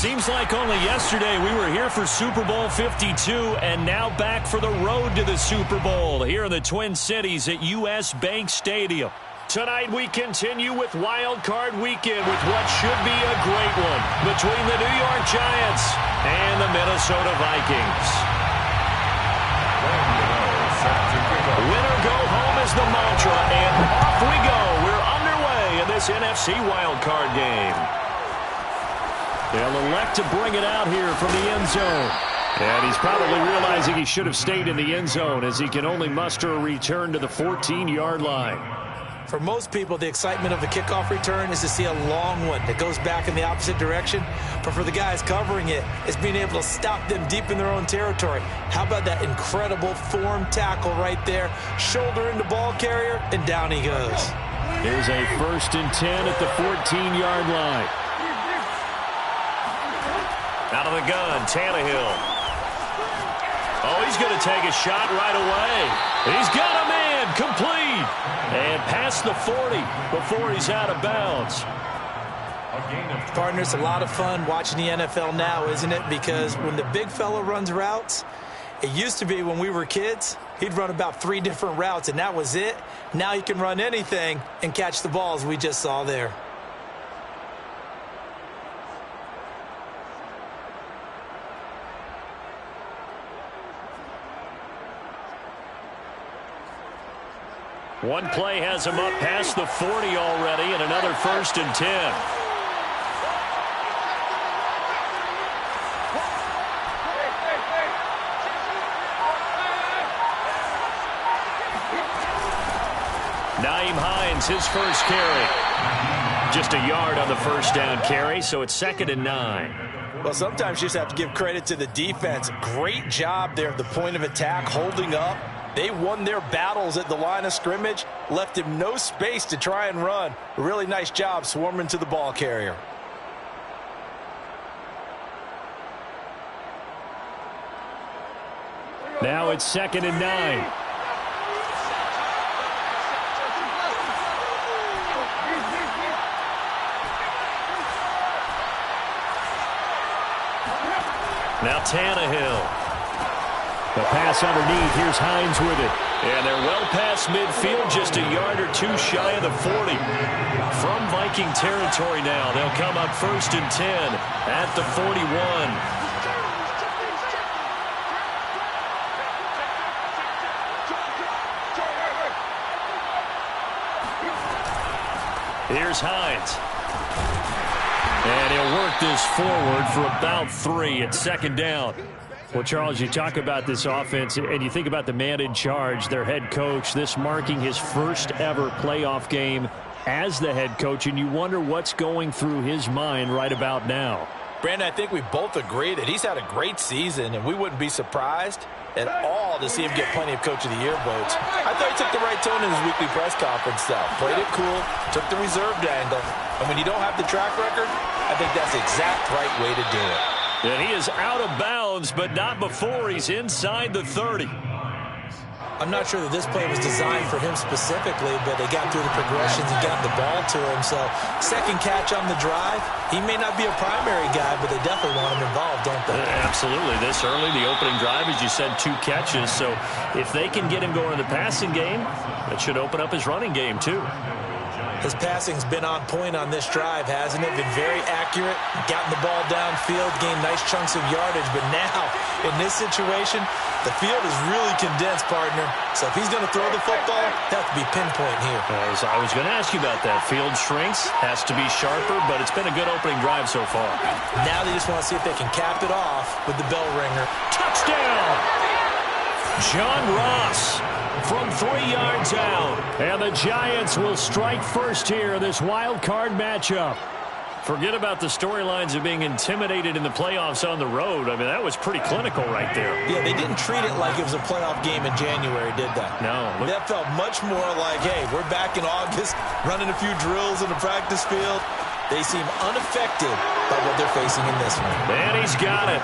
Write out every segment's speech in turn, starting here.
Seems like only yesterday we were here for Super Bowl 52 and now back for the road to the Super Bowl here in the Twin Cities at U.S. Bank Stadium. Tonight we continue with Wild Card Weekend with what should be a great one between the New York Giants and the Minnesota Vikings. Winner go home is the mantra, and off we go. We're underway in this NFC Wild Card game. They'll elect to bring it out here from the end zone. And he's probably realizing he should have stayed in the end zone as he can only muster a return to the 14-yard line. For most people, the excitement of the kickoff return is to see a long one that goes back in the opposite direction. But for the guys covering it, it's being able to stop them deep in their own territory. How about that incredible form tackle right there? Shoulder into ball carrier, and down he goes. Here's a 1st and 10 at the 14-yard line. Out of the gun, Tannehill. Oh, he's going to take a shot right away. He's got a man, complete. And past the 40 before he's out of bounds. Partner, it's a lot of fun watching the NFL now, isn't it? Because when the big fella runs routes, it used to be when we were kids, he'd run about 3 different routes, and that was it. Now he can run anything and catch the balls we just saw there. One play has him up past the 40 already, and another 1st and 10. Nyheim Hines, his first carry. Just a yard on the first down carry, so it's 2nd and 9. Well, sometimes you just have to give credit to the defense. Great job there at the point of attack, holding up. They won their battles at the line of scrimmage, left him no space to try and run. A really nice job swarming to the ball carrier. Now it's 2nd and 9. Now Tannehill. The pass underneath. Here's Hines with it. And they're well past midfield, just a yard or 2 shy of the 40. From Viking territory now, they'll come up 1st and 10 at the 41. Here's Hines. And he'll work this forward for about 3 at 2nd down. Well, Charles, you talk about this offense, and you think about the man in charge, their head coach, this marking his first ever playoff game as the head coach, and you wonder what's going through his mind right about now. Brandon, I think we both agree that he's had a great season, and we wouldn't be surprised at all to see him get plenty of Coach of the Year votes. I thought he took the right tone in his weekly press conference, though. Played it cool, took the reserved angle, and when you don't have the track record, I think that's the exact right way to do it. And he is out of bounds, but not before he's inside the 30. I'm not sure that this play was designed for him specifically, but they got through the progressions and got the ball to him. So, second catch on the drive. He may not be a primary guy, but they definitely want him involved, don't they? Absolutely. This early, the opening drive, as you said, 2 catches. So, if they can get him going in the passing game, that should open up his running game, too. His passing's been on point on this drive, hasn't it? Been very accurate, gotten the ball downfield, gained nice chunks of yardage. But now, in this situation, the field is really condensed, partner. So if he's going to throw the football, that have to be pinpoint here. I was going to ask you about that. Field shrinks, has to be sharper, but it's been a good opening drive so far. Now they just want to see if they can cap it off with the bell ringer. Touchdown! John Ross from 3 yards out. And the Giants will strike first here in this wild card matchup. Forget about the storylines of being intimidated in the playoffs on the road. I mean, that was pretty clinical right there. Yeah, they didn't treat it like it was a playoff game in January, did they? No. That felt much more like, hey, we're back in August, running a few drills in the practice field. They seem unaffected by what they're facing in this one. And he's got it.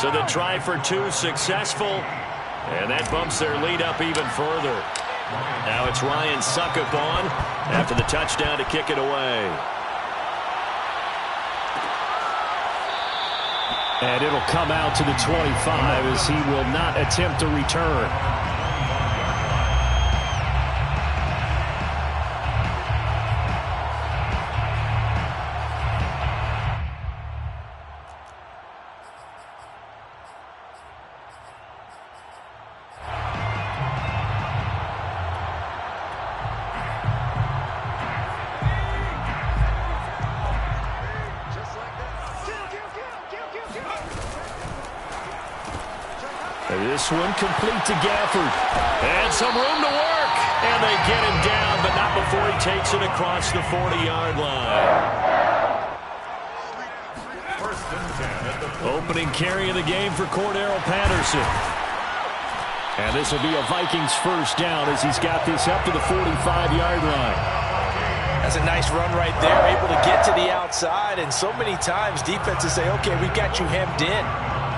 So the try for 2 successful. And that bumps their lead up even further. Now it's Ryan Suckup on after the touchdown to kick it away. And it'll come out to the 25 as he will not attempt to return. This one complete to Gafford. And some room to work. And they get him down, but not before he takes it across the 40-yard line. Opening carry of the game for Cordero Patterson. And this will be a Vikings first down as he's got this up to the 45-yard line. That's a nice run right there, able to get to the outside. And so many times defenses say, okay, we've got you hemmed in.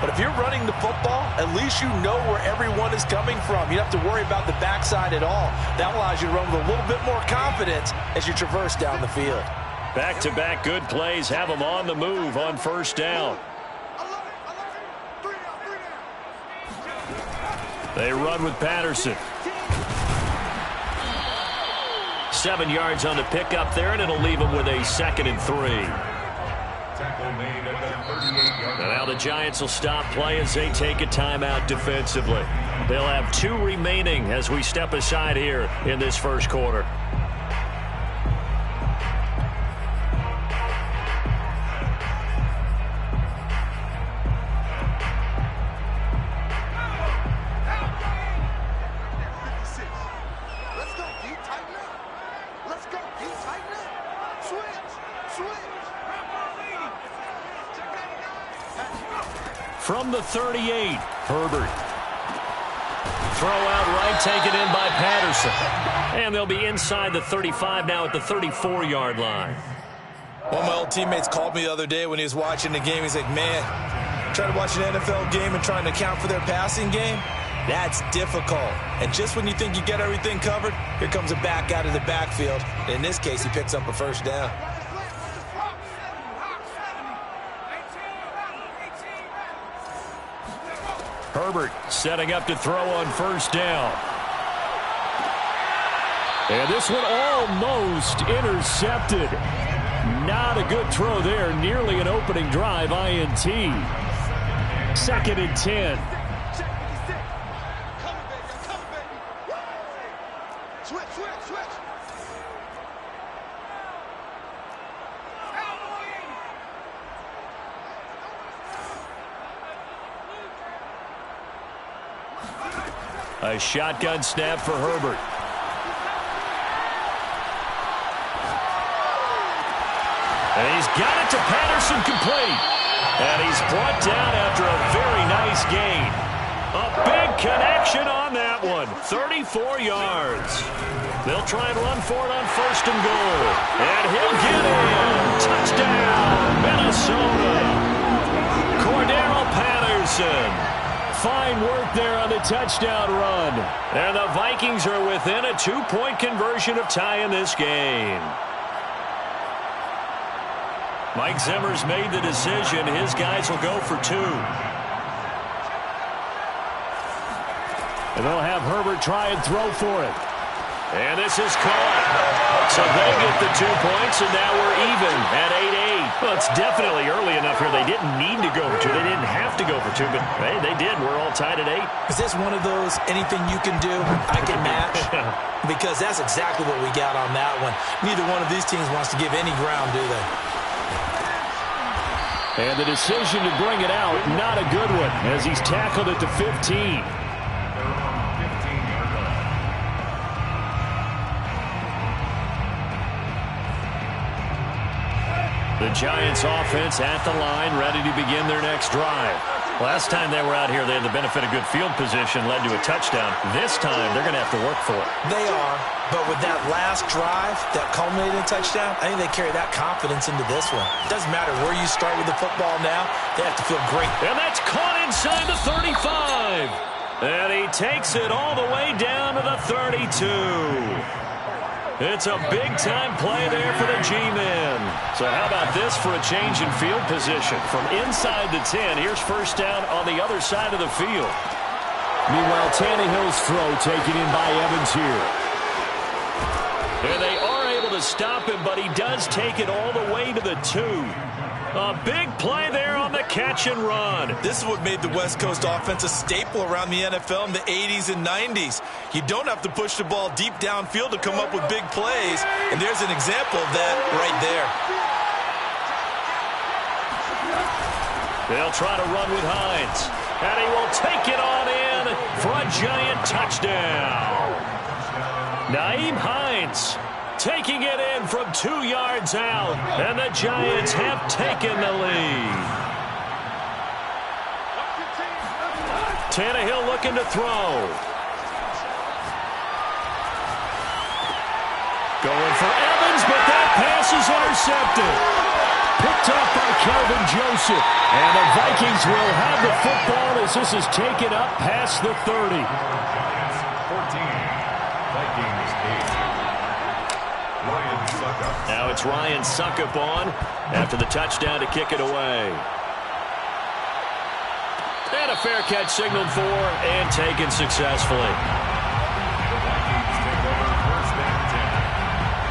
But if you're running the football, at least you know where everyone is coming from. You don't have to worry about the backside at all. That allows you to run with a little bit more confidence as you traverse down the field. Back-to-back good plays have them on the move on first down. They run with Patterson. 7 yards on the pickup there, and it'll leave them with a 2nd and 3. And now the Giants will stop play as they take a timeout defensively. They'll have 2 remaining as we step aside here in this first quarter. From the 38, Herbert. Throw out right, taken in by Patterson. And they'll be inside the 35 now at the 34-yard line. One of my old teammates called me the other day when he was watching the game. He's like, man, trying to watch an NFL game and trying to account for their passing game, that's difficult. And just when you think you get everything covered, here comes a back out of the backfield. And in this case, he picks up a first down. Herbert setting up to throw on first down. And this one almost intercepted. Not a good throw there. Nearly an opening drive INT. 2nd and 10. A shotgun snap for Herbert. And he's got it to Patterson complete. And he's brought down after a very nice gain. A big connection on that one. 34 yards. They'll try and run for it on 1st and goal. And he'll get in. Touchdown, Minnesota. Cordero Patterson. Fine work there on the touchdown run. And the Vikings are within a 2-point conversion of tying this game. Mike Zimmer's made the decision. His guys will go for 2. And they'll have Herbert try and throw for it. And this is caught. So they get the 2 points, and now we're even at 8-8. Well, it's definitely early enough here. They didn't need to go for 2. They didn't have to go for 2, but hey, they did. We're all tied at 8. Is this one of those anything you can do, I can match? Because that's exactly what we got on that one. Neither one of these teams wants to give any ground, do they? And the decision to bring it out, not a good one, as he's tackled at the 15. The Giants offense at the line, ready to begin their next drive. Last time they were out here, they had the benefit of good field position, led to a touchdown. This time, they're going to have to work for it. They are, but with that last drive that culminated in a touchdown, I think they carry that confidence into this one. It doesn't matter where you start with the football now, they have to feel great. And that's caught inside the 35. And he takes it all the way down to the 32. It's a big-time play there for the G-men. So how about this for a change in field position? From inside the 10, here's first down on the other side of the field. Meanwhile, Tannehill's throw taken in by Evans here. And they are able to stop him, but he does take it all the way to the 2. A big play there on the catch and run. This is what made the West Coast offense a staple around the NFL in the 80s and 90s. You don't have to push the ball deep downfield to come up with big plays, and there's an example of that right there. They'll try to run with Hines, and he will take it on in for a giant touchdown. Nyheim Hines taking it in from 2 yards out, and the Giants have taken the lead. Tannehill looking to throw. Going for Evans, but that pass is intercepted. Picked up by Kelvin Joseph. And the Vikings will have the football as this is taken up past the 30. 14, Vikings 8. Now it's Ryan Suckup on after the touchdown to kick it away. And a fair catch signaled for and taken successfully. The Vikings take over first and 10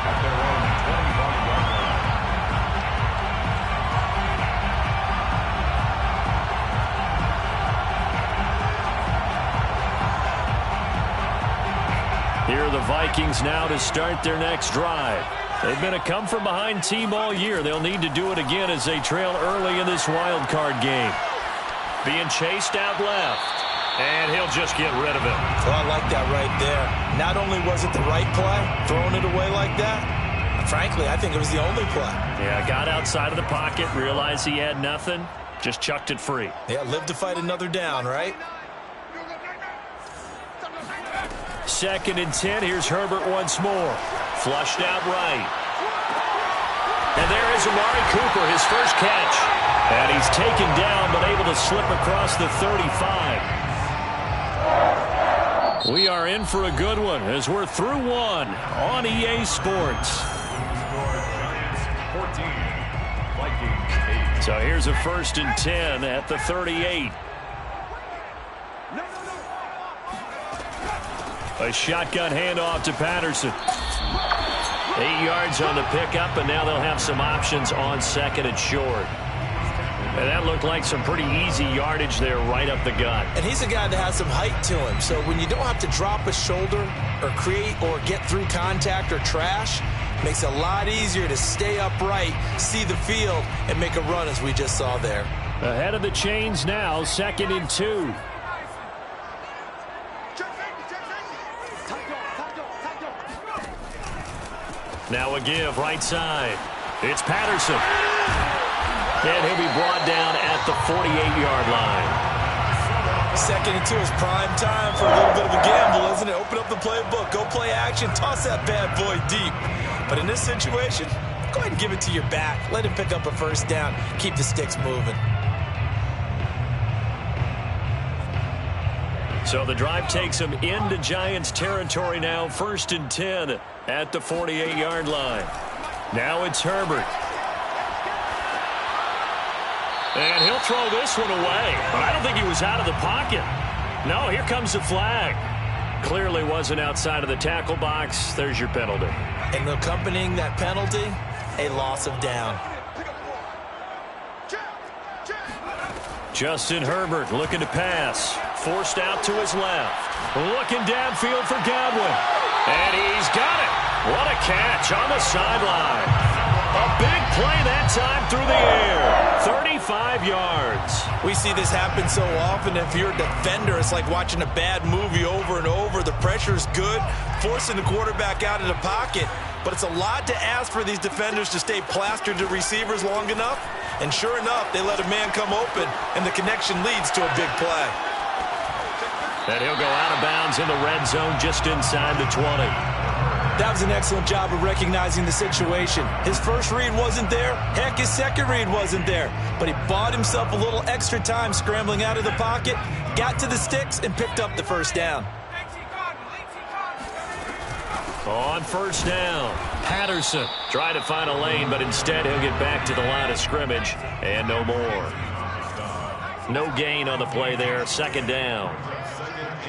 at their own 25-yard line. Here are the Vikings now to start their next drive. They've been a come-from-behind team all year. They'll need to do it again as they trail early in this wild card game. Being chased out left, and he'll just get rid of it. Well, I like that right there. Not only was it the right play, throwing it away like that, frankly, I think it was the only play. Yeah, got outside of the pocket, realized he had nothing, just chucked it free. Yeah, live to fight another down, right? 2nd and 10. Here's Herbert once more. Flushed out right. And there is Amari Cooper, his first catch. And he's taken down, but able to slip across the 35. We are in for a good one as we're through one on EA Sports. Giants 14, Vikings 8. So here's a 1st and 10 at the 38. A shotgun handoff to Patterson. 8 yards on the pickup, and now they'll have some options on 2nd and short. And that looked like some pretty easy yardage there right up the gut. And he's a guy that has some height to him, so when you don't have to drop a shoulder or create or get through contact or trash, makes it a lot easier to stay upright, see the field, and make a run as we just saw there. Ahead of the chains now, 2nd and 2. Now a give right side. It's Patterson. And he'll be brought down at the 48-yard line. 2nd and 2 is prime time for a little bit of a gamble, isn't it? Open up the playbook, go play action, toss that bad boy deep. But in this situation, go ahead and give it to your back. Let him pick up a first down. Keep the sticks moving. So the drive takes him into Giants territory now. 1st and 10 at the 48-yard line. Now it's Herbert. And he'll throw this one away. But I don't think he was out of the pocket. No, here comes the flag. Clearly wasn't outside of the tackle box. There's your penalty. And accompanying that penalty, a loss of down. Justin Herbert looking to pass. Forced out to his left. Looking downfield for Godwin. And he's got it. What a catch on the sideline. A big play that time through the air. 35 yards. We see this happen so often. If you're a defender, it's like watching a bad movie over and over. The pressure's good, forcing the quarterback out of the pocket. But it's a lot to ask for these defenders to stay plastered to receivers long enough. And sure enough, they let a man come open, and the connection leads to a big play. And he'll go out of bounds in the red zone just inside the 20. That was an excellent job of recognizing the situation. His first read wasn't there. Heck, his second read wasn't there. But he bought himself a little extra time scrambling out of the pocket, got to the sticks, and picked up the first down. On first down, Patterson trying to find a lane, but instead he'll get back to the line of scrimmage and no more. No gain on the play there, second down.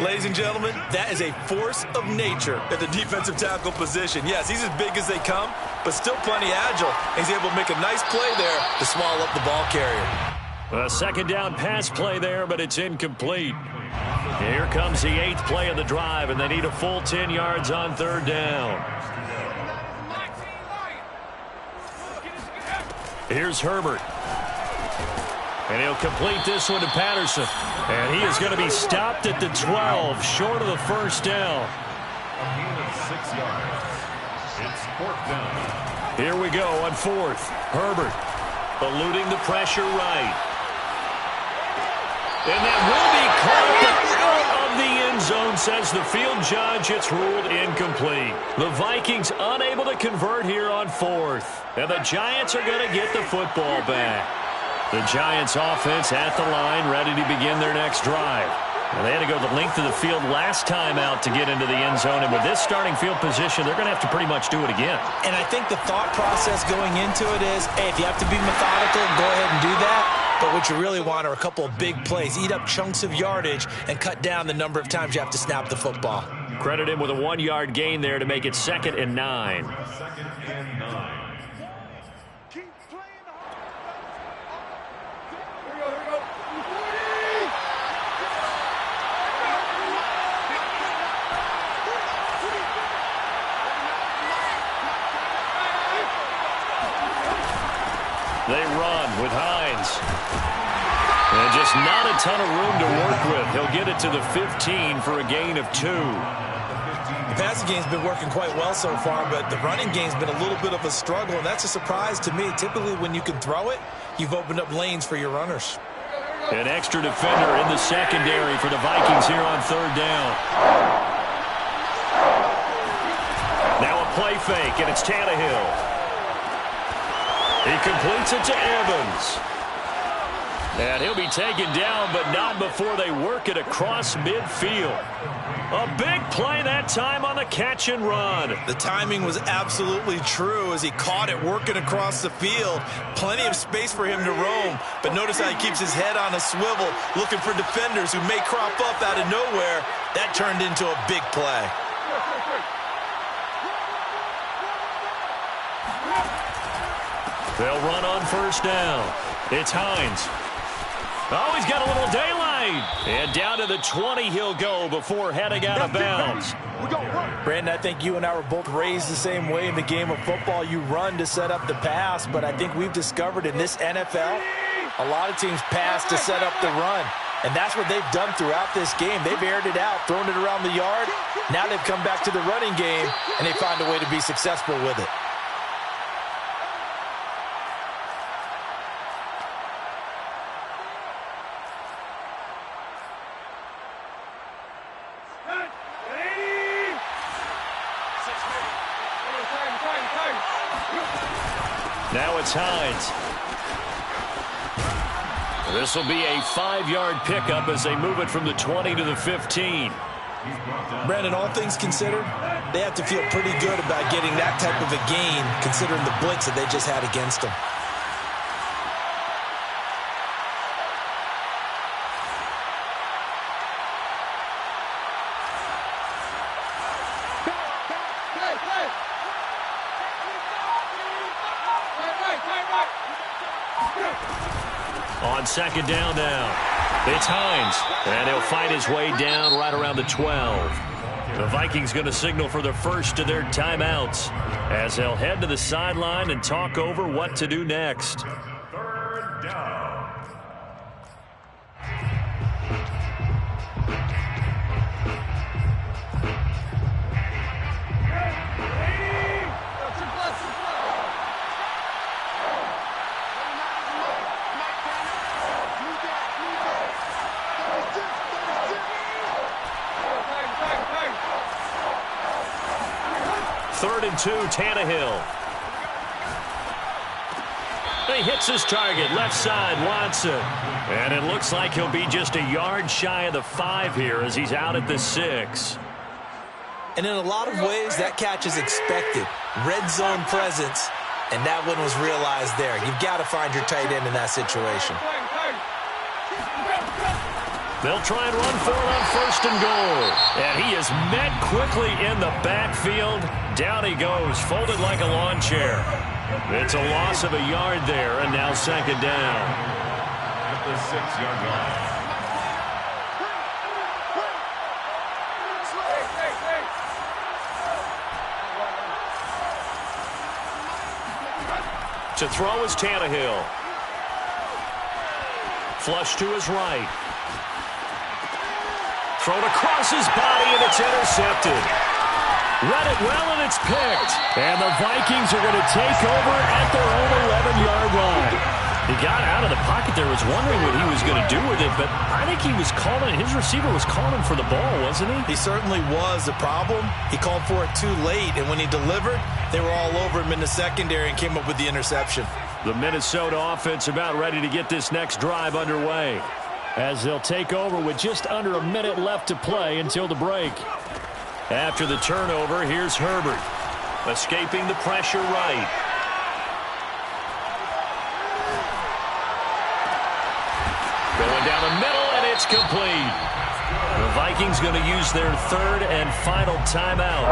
Ladies and gentlemen, that is a force of nature at the defensive tackle position. Yes, he's as big as they come, but still plenty agile. He's able to make a nice play there to swallow up the ball carrier. A second down pass play there, but it's incomplete. Here comes the 8th play of the drive, and they need a full 10 yards on third down. Here's Herbert. And he'll complete this one to Patterson. And he is going to be stopped at the 12, short of the first down. A gain of 6 yards. It's fourth down. Here we go on fourth. Herbert eluding the pressure right. And that will be caught out of the end zone, says the field judge. It's ruled incomplete. The Vikings unable to convert here on fourth. And the Giants are going to get the football back. The Giants offense at the line, ready to begin their next drive. And they had to go the length of the field last time out to get into the end zone. And with this starting field position, they're going to have to pretty much do it again. And I think the thought process going into it is, hey, if you have to be methodical, go ahead and do that. But what you really want are a couple of big plays. Eat up chunks of yardage and cut down the number of times you have to snap the football. Credit him with a 1-yard gain there to make it 2nd and 9. 2nd and 9. They run with Hines. And just not a ton of room to work with. He'll get it to the 15 for a gain of 2. The passing game's been working quite well so far, but the running game's been a little bit of a struggle, and that's a surprise to me. Typically, when you can throw it, you've opened up lanes for your runners. An extra defender in the secondary for the Vikings here on third down. Now a play fake, and it's Tannehill. He completes it to Evans. And he'll be taken down, but not before they work it across midfield. A big play that time on the catch and run. The timing was absolutely true as he caught it working across the field. Plenty of space for him to roam, but notice how he keeps his head on a swivel, looking for defenders who may crop up out of nowhere. That turned into a big play. They'll run on first down. It's Hines. Oh, he's got a little daylight. And down to the 20 he'll go before heading out of bounds. Brandon, I think you and I were both raised the same way in the game of football. You run to set up the pass, but I think we've discovered in this NFL, a lot of teams pass to set up the run. And that's what they've done throughout this game. They've aired it out, thrown it around the yard. Now they've come back to the running game, and they find a way to be successful with it. Now it's Hines. This will be a 5-yard pickup as they move it from the 20 to the 15. Brandon, all things considered, they have to feel pretty good about getting that type of a gain considering the blitz that they just had against them. On second down now, it's Hines, and he'll fight his way down right around the 12. The Vikings going to signal for the first of their timeouts as they'll head to the sideline and talk over what to do next. Third down. Third and 2, Tannehill. He hits his target, left side, Watson. And it looks like he'll be just a yard shy of the 5 here as he's out at the 6. And in a lot of ways, that catch is expected. Red zone presence, and that one was realized there. You've got to find your tight end in that situation. They'll try and run for it on 1st and goal. And he is met quickly in the backfield. Down he goes, folded like a lawn chair. It's a loss of a yard there, and now 2nd down. At the 6-yard line. To throw is Tannehill. Flush to his right. Thrown across his body, and it's intercepted. Read it well, and it's picked. And the Vikings are going to take over at their own 11-yard line. He got out of the pocket there, was wondering what he was going to do with it, but I think he was calling, his receiver was calling for the ball, wasn't he? He certainly was. The problem, he called for it too late, and when he delivered, they were all over him in the secondary and came up with the interception. The Minnesota offense about ready to get this next drive underway, as they'll take over with just under a minute left to play until the break. After the turnover, here's Herbert. Escaping the pressure right. Going down the middle, and it's complete. The Vikings going to use their 3rd and final timeout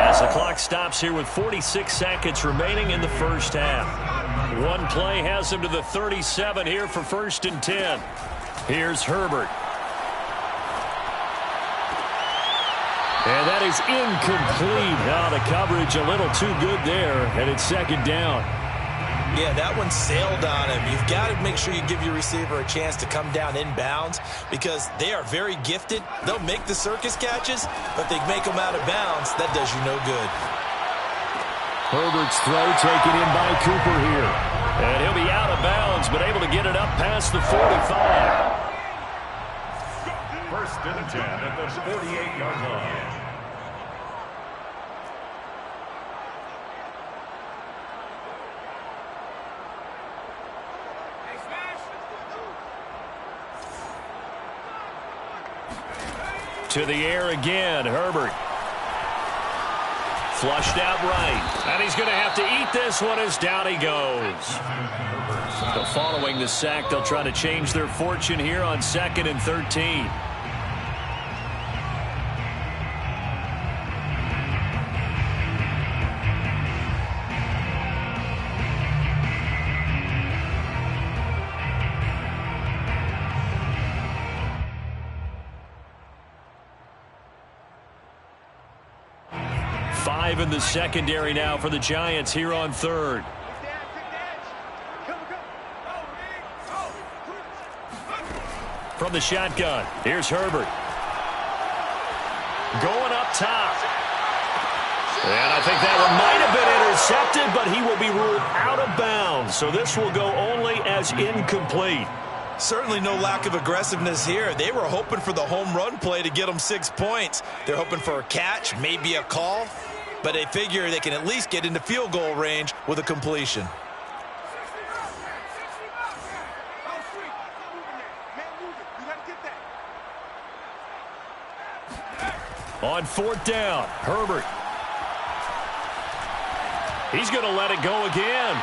as the clock stops here with 46 seconds remaining in the first half. One play has them to the 37 here for 1st and 10. Here's Herbert. And that is incomplete. Now the coverage a little too good there, and it's 2nd down. Yeah, that one sailed on him. You've got to make sure you give your receiver a chance to come down inbounds because they are very gifted. They'll make the circus catches, but they make them out of bounds. That does you no good. Herbert's throw taken in by Cooper here. And he'll be out of bounds, but able to get it up past the 45. 1st and 10 at the 48-yard line. To the air again, Herbert. Flushed out right. And he's going to have to eat this one as down he goes. So following the sack, they'll try to change their fortune here on 2nd and 13. In the secondary now for the Giants here on 3rd. From the shotgun, here's Herbert. Going up top. And I think that one might have been intercepted, but he will be ruled out of bounds. So this will go only as incomplete. Certainly no lack of aggressiveness here. They were hoping for the home run play to get them 6 points. They're hoping for a catch, maybe a call. But they figure they can at least get into field goal range with a completion. On 4th down, Herbert. He's going to let it go again.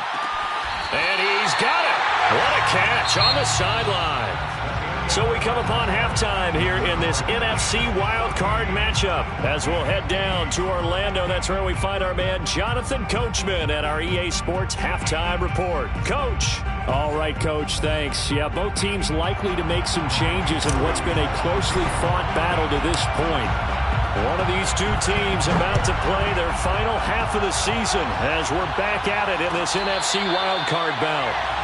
And he's got it. What a catch on the sideline. So we come upon halftime here in this NFC wildcard matchup as we'll head down to Orlando. That's where we find our man Jonathan Coachman at our EA Sports Halftime Report. Coach. All right, Coach, thanks. Yeah, both teams likely to make some changes in what's been a closely fought battle to this point. One of these two teams about to play their final half of the season as we're back at it in this NFC wildcard bout.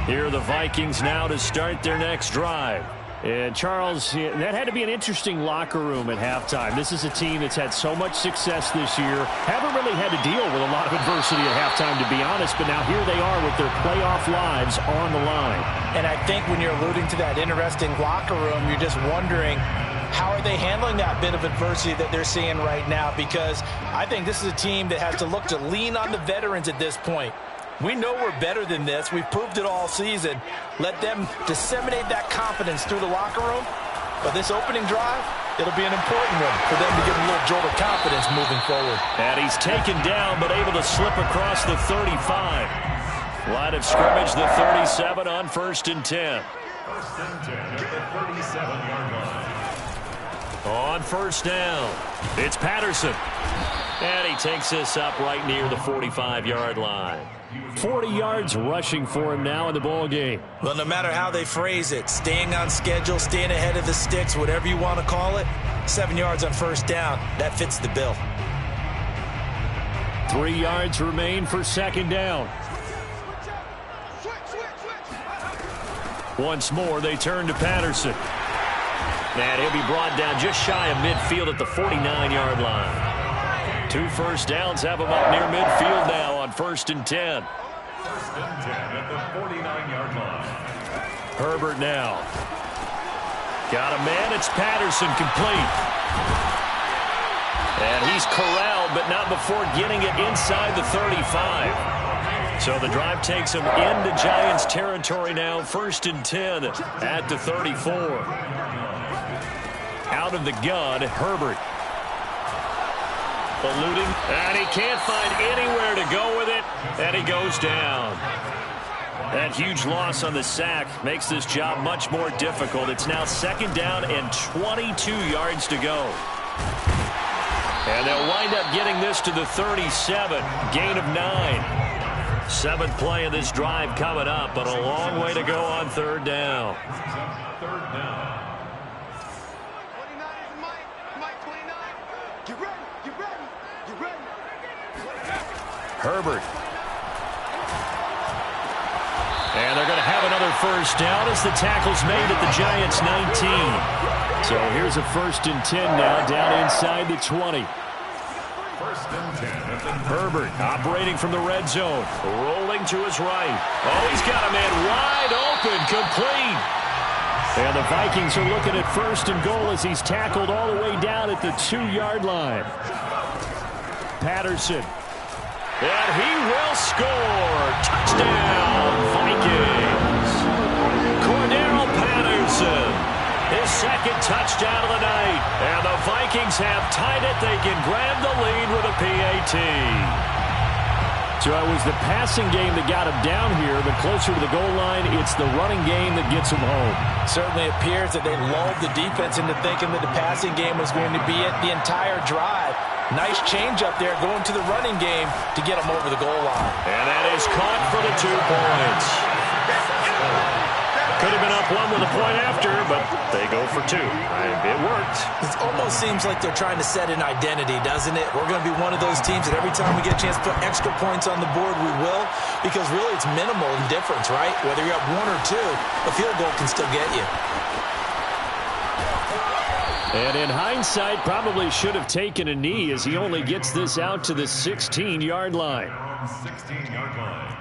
Here are the Vikings now to start their next drive. And, Charles, that had to be an interesting locker room at halftime. This is a team that's had so much success this year. Haven't really had to deal with a lot of adversity at halftime, to be honest. But now here they are with their playoff lives on the line. And I think when you're alluding to that interesting locker room, you're just wondering how are they handling that bit of adversity that they're seeing right now? Because I think this is a team that has to look to lean on the veterans at this point. We know we're better than this. We've proved it all season. Let them disseminate that confidence through the locker room. But this opening drive, it'll be an important one for them to get a little jolt of confidence moving forward. And he's taken down, but able to slip across the 35. Line of scrimmage, the 37 on 1st and 10. 1st and 10 at the 37-yard line. On 1st down, it's Patterson. And he takes this up right near the 45-yard line. 40 yards rushing for him now in the ball game. Well, no matter how they phrase it, staying on schedule, staying ahead of the sticks, whatever you want to call it, 7 yards on 1st down, that fits the bill. 3 yards remain for 2nd down. Once more, they turn to Patterson. And he'll be brought down just shy of midfield at the 49-yard line. 2 first downs have him up near midfield now on 1st and 10. 1st and 10 at the 49-yard line. Herbert now. Got a man. It's Patterson, complete. And he's corralled, but not before getting it inside the 35. So the drive takes him into Giants territory now. 1st and 10 at the 34. Out of the gun, Herbert. Eluding, and he can't find anywhere to go with it, and he goes down. That huge loss on the sack makes this job much more difficult. It's now 2nd down and 22 yards to go. And they'll wind up getting this to the 37, gain of 9. 7th play of this drive coming up, but a long way to go on 3rd down. 3rd down. Herbert. And they're going to have another 1st down as the tackle's made at the Giants' 19. So here's a 1st and 10 now, down inside the 20. 1st and 10 at the Herbert operating from the red zone. Rolling to his right. Oh, he's got a man wide open, complete. And the Vikings are looking at 1st and goal as he's tackled all the way down at the 2-yard line. Patterson. And he will score. Touchdown, Vikings. Cordero Patterson. His 2nd touchdown of the night. And the Vikings have tied it. They can grab the lead with a PAT. So it was the passing game that got him down here, but closer to the goal line, it's the running game that gets him home. Certainly appears that they lulled the defense into thinking that the passing game was going to be it the entire drive. Nice change up there going to the running game to get them over the goal line. And that is caught for the 2 points. Could have been up 1 with a point after, but they go for 2. It worked. It almost seems like they're trying to set an identity, doesn't it? We're going to be one of those teams that every time we get a chance to put extra points on the board, we will. Because really it's minimal in difference, right? Whether you're up 1 or 2, a field goal can still get you. And in hindsight, probably should have taken a knee as he only gets this out to the 16-yard line. 16-yard line.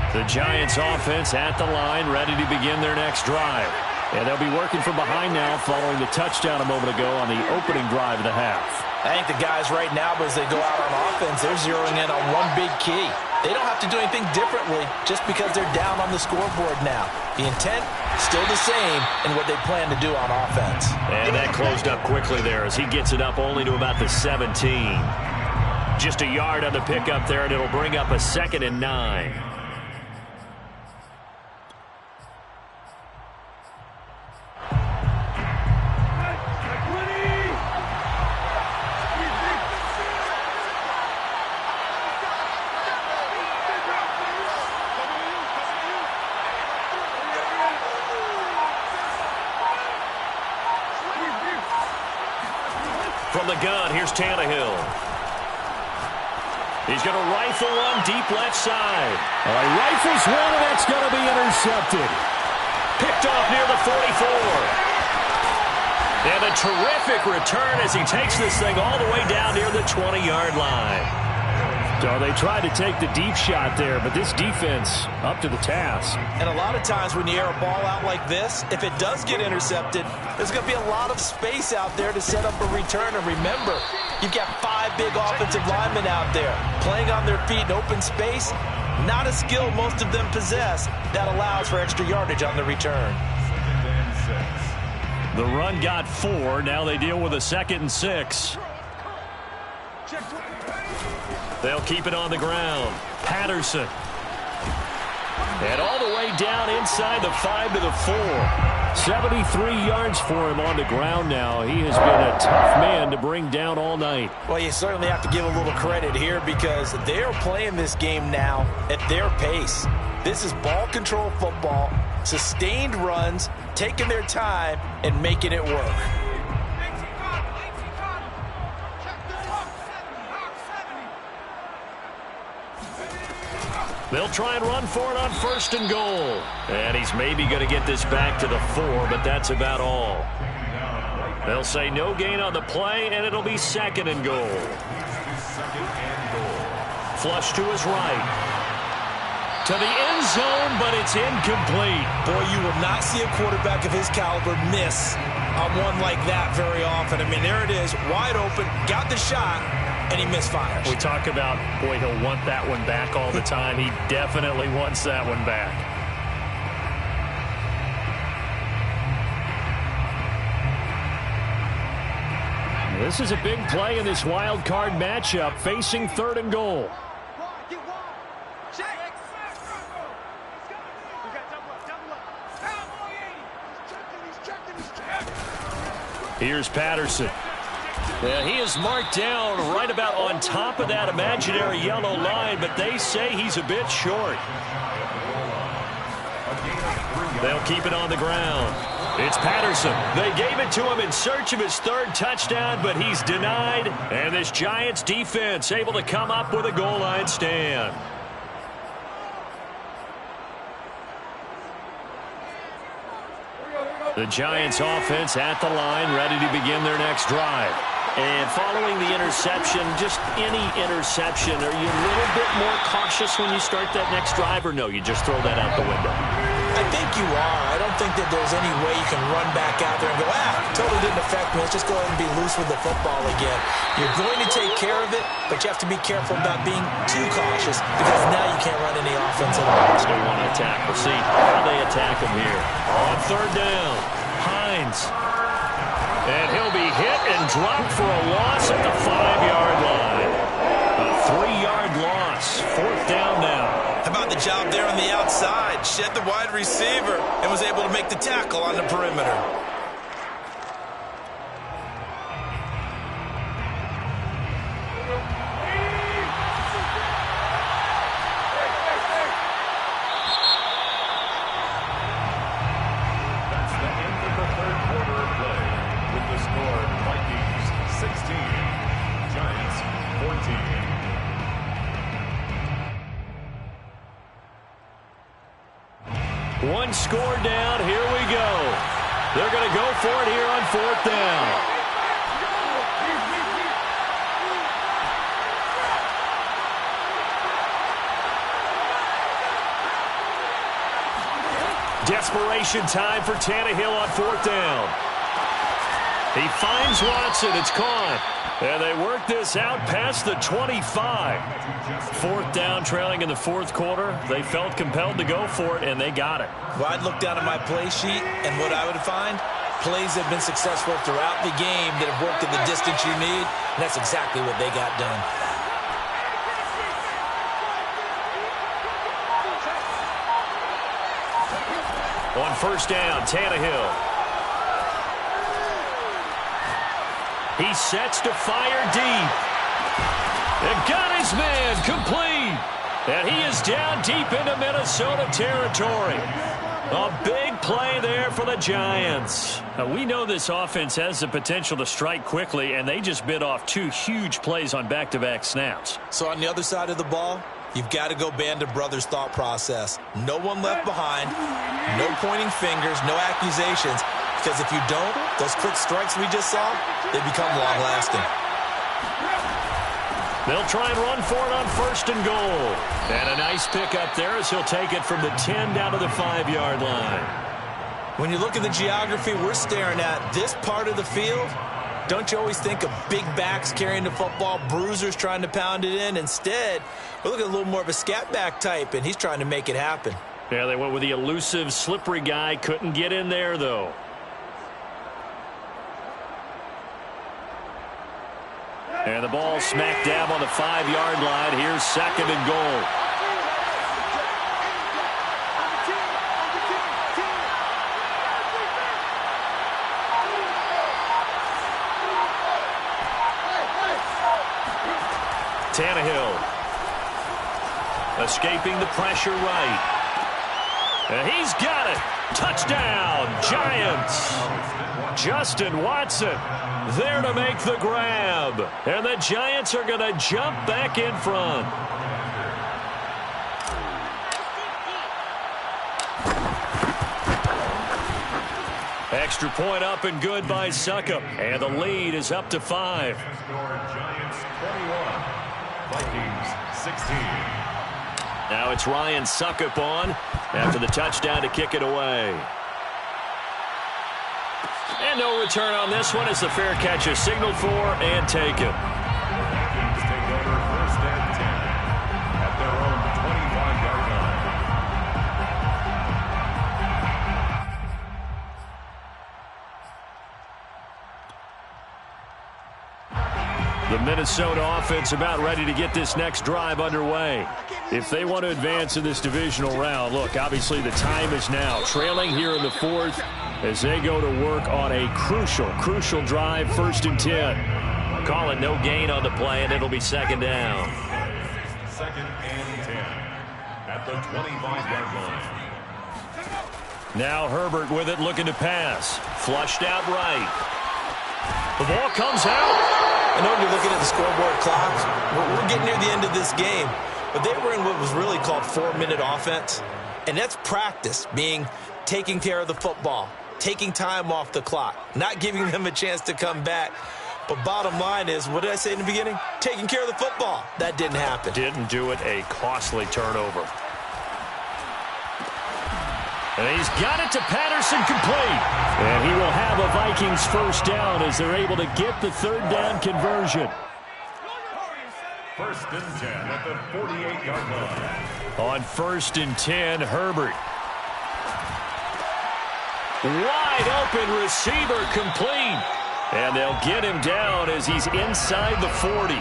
The Giants offense at the line, ready to begin their next drive. And they'll be working from behind now following the touchdown a moment ago on the opening drive of the half. I think the guys right now, as they go out on offense, they're zeroing in on one big key. They don't have to do anything differently just because they're down on the scoreboard now. The intent, still the same in what they plan to do on offense. And that closed up quickly there as he gets it up only to about the 17. Just a yard on the pickup there, and it'll bring up a 2nd and 9. From the gun, here's Tannehill. He's going to rifle one deep left side. He rifles one, and that's going to be intercepted. Picked off near the 44. And a terrific return as he takes this thing all the way down near the 20-yard line. So they tried to take the deep shot there, but this defense up to the task. And a lot of times when you air a ball out like this, if it does get intercepted, there's going to be a lot of space out there to set up a return. And remember, you've got 5 big offensive linemen out there playing on their feet in open space. Not a skill most of them possess that allows for extra yardage on the return. The run got 4. Now they deal with a 2nd and 6. They'll keep it on the ground. Patterson. And all the way down inside the 5 to the 4. 73 yards for him on the ground now. He has been a tough man to bring down all night. Well, you certainly have to give a little credit here because they're playing this game now at their pace. This is ball control football, sustained runs, taking their time, and making it work. They'll try and run for it on 1st and goal. And he's maybe going to get this back to the 4, but that's about all. They'll say no gain on the play, and it'll be 2nd and goal. Flush to his right. To the end zone, but it's incomplete. Boy, you will not see a quarterback of his caliber miss on one like that very often. I mean, there it is, wide open, got the shot, and he misfires. We talk about, boy, he'll want that one back all the time. He definitely wants that one back. This is a big play in this wild card matchup, facing 3rd and goal. Here's Patterson. Yeah, he is marked down right about on top of that imaginary yellow line, but they say he's a bit short. They'll keep it on the ground. It's Patterson. They gave it to him in search of his 3rd touchdown, but he's denied. And this Giants defense able to come up with a goal line stand. The Giants offense at the line, ready to begin their next drive. And following the interception, just any interception, are you a little bit more cautious when you start that next drive, or no, you just throw that out the window? I think you are. I don't think that there's any way you can run back out there and go, totally didn't affect me. Let's just go ahead and be loose with the football again. You're going to take care of it, but you have to be careful about being too cautious because now you can't run any offense at all. Still want to attack. We'll see how they attack him here. On 3rd down, Hines. And he'll be hit and dropped for a loss at the 5-yard line. A 3-yard loss. 4th down now. How about the job there on the outside? Shed the wide receiver and was able to make the tackle on the perimeter. That's the end of the 3rd quarter of play. With the score, Vikings 16, Giants 14. One score down. Here we go. They're going to go for it here on 4th down. Desperation time for Tannehill on 4th down. He finds Watson. It's caught. And they work this out past the 25. 4th down, trailing in the 4th quarter. They felt compelled to go for it, and they got it. Well, I'd look down at my play sheet, and what I would find, plays that have been successful throughout the game that have worked at the distance you need, and that's exactly what they got done. On 1st down, Tannehill. He sets to fire deep. And got his man complete. And he is down deep into Minnesota territory. A big play there for the Giants. We know this offense has the potential to strike quickly, and they just bit off 2 huge plays on back-to-back snaps. So on the other side of the ball, you've got to go Band of Brothers thought process. No one left behind, no pointing fingers, no accusations. Because if you don't, those quick strikes we just saw, they become long-lasting. They'll try and run for it on 1st and goal. And a nice pick up there as he'll take it from the 10 down to the 5-yard line. When you look at the geography we're staring at, this part of the field, don't you always think of big backs carrying the football, bruisers trying to pound it in? Instead, we're looking at a little more of a scat back type, and he's trying to make it happen. Yeah, they went with the elusive, slippery guy. Couldn't get in there, though. And the ball smack dab on the 5-yard line. Here's 2nd and goal. Tannehill escaping the pressure right. And he's got it. Touchdown, Giants. Justin Watson there to make the grab. And the Giants are going to jump back in front. Extra point up and good by Succop. And the lead is up to 5. Giants 21, Vikings 16. Now it's Ryan Succop on after the touchdown to kick it away. And no return on this one as the fair catch is signaled for and taken. Vikings take over 1st and 10 at their own 25-yard line. The Minnesota offense about ready to get this next drive underway. If they want to advance in this divisional round, look, obviously the time is now. Trailing here in the 4th as they go to work on a crucial drive, 1st and 10. Call it no gain on the play, and it'll be 2nd down. 2nd and 10 at the 25-yard line. Now Herbert with it, looking to pass. Flushed out right. The ball comes out. I know you're looking at the scoreboard clock. We're getting near the end of this game. But they were in what was really called 4-minute offense. And that's practice, meaning taking care of the football, taking time off the clock, not giving them a chance to come back. But bottom line is, what did I say in the beginning? Taking care of the football. That didn't happen. Didn't do it, a costly turnover. And he's got it to Patterson, complete. And he will have a Vikings 1st down as they're able to get the 3rd down conversion. 1st and 10 at the 48-yard line. On 1st and 10, Herbert. Wide open receiver, complete. And they'll get him down as he's inside the 40.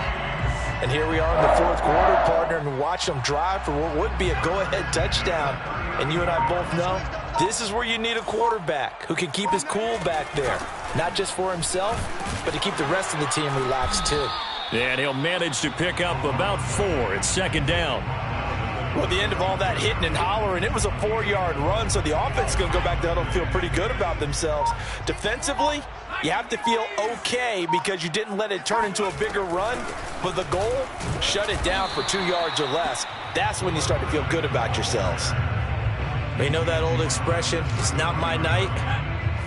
And here we are in the 4th quarter, partner, and watch them drive for what would be a go-ahead touchdown. And you and I both know this is where you need a quarterback who can keep his cool back there. Not just for himself, but to keep the rest of the team relaxed too. And he'll manage to pick up about 4. It's 2nd down. Well, at the end of all that hitting and hollering, it was a 4-yard run, so the offense is going to go back there and feel pretty good about themselves. Defensively, you have to feel okay because you didn't let it turn into a bigger run, but the goal, shut it down for 2 yards or less. That's when you start to feel good about yourselves. You know that old expression, it's not my night?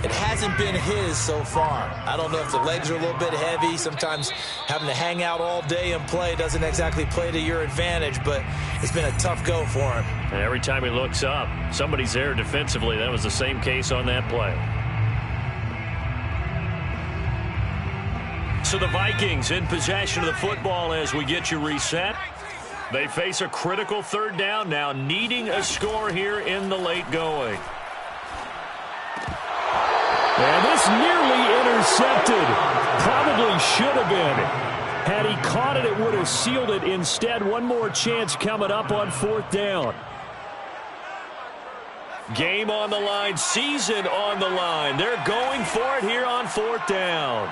It hasn't been his so far. I don't know if the legs are a little bit heavy. Sometimes having to hang out all day and play doesn't exactly play to your advantage, but it's been a tough go for him. And every time he looks up, somebody's there defensively. That was the same case on that play. So the Vikings in possession of the football as we get you reset. They face a critical 3rd down now, needing a score here in the late going. And this nearly intercepted. Probably should have been. Had he caught it, it would have sealed it. Instead, one more chance coming up on 4th down. Game on the line, season on the line. They're going for it here on 4th down.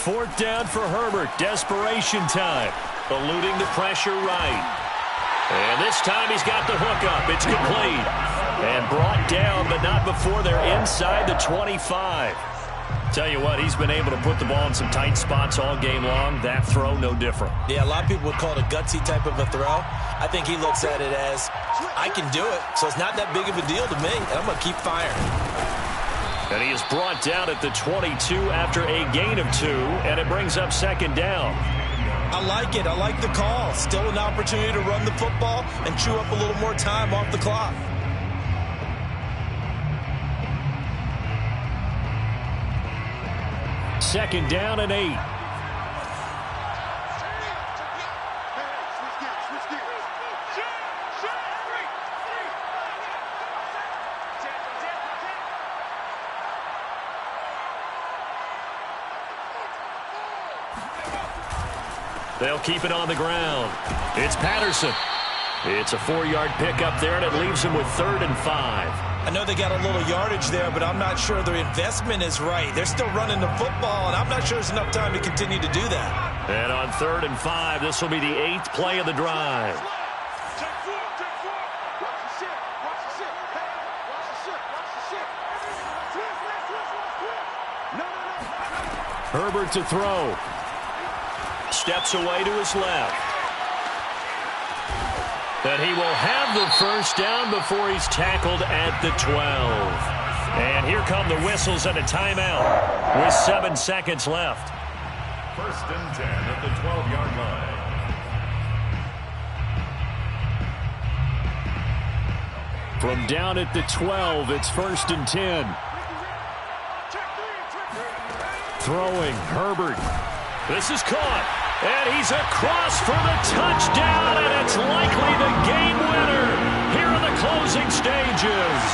Fourth down for Herbert. Desperation time. Eluding the pressure right. And this time he's got the hook up. It's complete. And brought down, but not before they're inside the 25. Tell you what, he's been able to put the ball in some tight spots all game long. That throw, no different. Yeah, a lot of people would call it a gutsy type of a throw. I think he looks at it as, I can do it, so it's not that big of a deal to me, and I'm going to keep firing. And he is brought down at the 22 after a gain of 2, and it brings up second down. I like it. I like the call. Still an opportunity to run the football and chew up a little more time off the clock. Second down and 8. They'll keep it on the ground. It's Patterson. It's a 4-yard pickup there, and it leaves him with 3rd and 5. I know they got a little yardage there, but I'm not sure their investment is right. They're still running the football, and I'm not sure there's enough time to continue to do that. And on 3rd and 5, this will be the 8th play of the drive. Herbert to throw. Steps away to his left. That he will have the first down before he's tackled at the 12. And here come the whistles and a timeout with 7 seconds left. 1st and 10 at the 12-yard line. From down at the 12, it's 1st and 10. Throwing, Herbert. This is caught. And he's across for the touchdown, and it's likely the game winner here in the closing stages.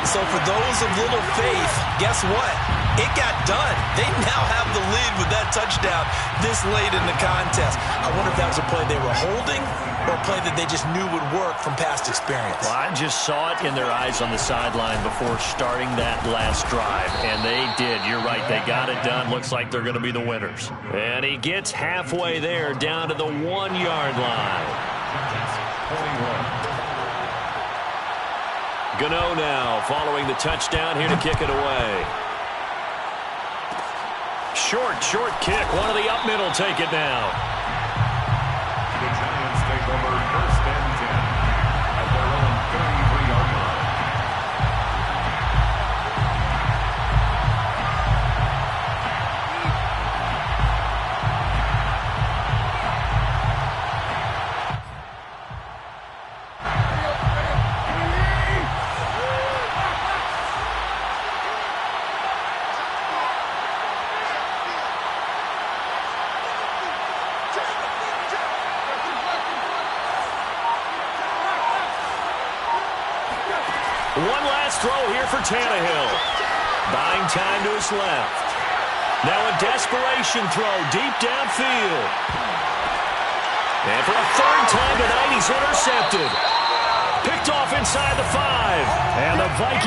So for those of little faith, guess what? It got done. They now have the lead with that touchdown this late in the contest. I wonder if that was a play they were holding or a play that they just knew would work from past experience. Well, I just saw it in their eyes on the sideline before starting that last drive, and they did. You're right. They got it done. Looks like they're going to be the winners. And he gets halfway there down to the 1-yard line. 21. Gano now following the touchdown here to kick it away. Short kick. One of the up middle take it now. The Giants take over 1st and 10 at their own 33-yard line. One last throw here for Tannehill. Buying time to his left. Now a desperation throw deep downfield. And for a 3rd time tonight, he's intercepted. Picked off inside the 5. And the Vikings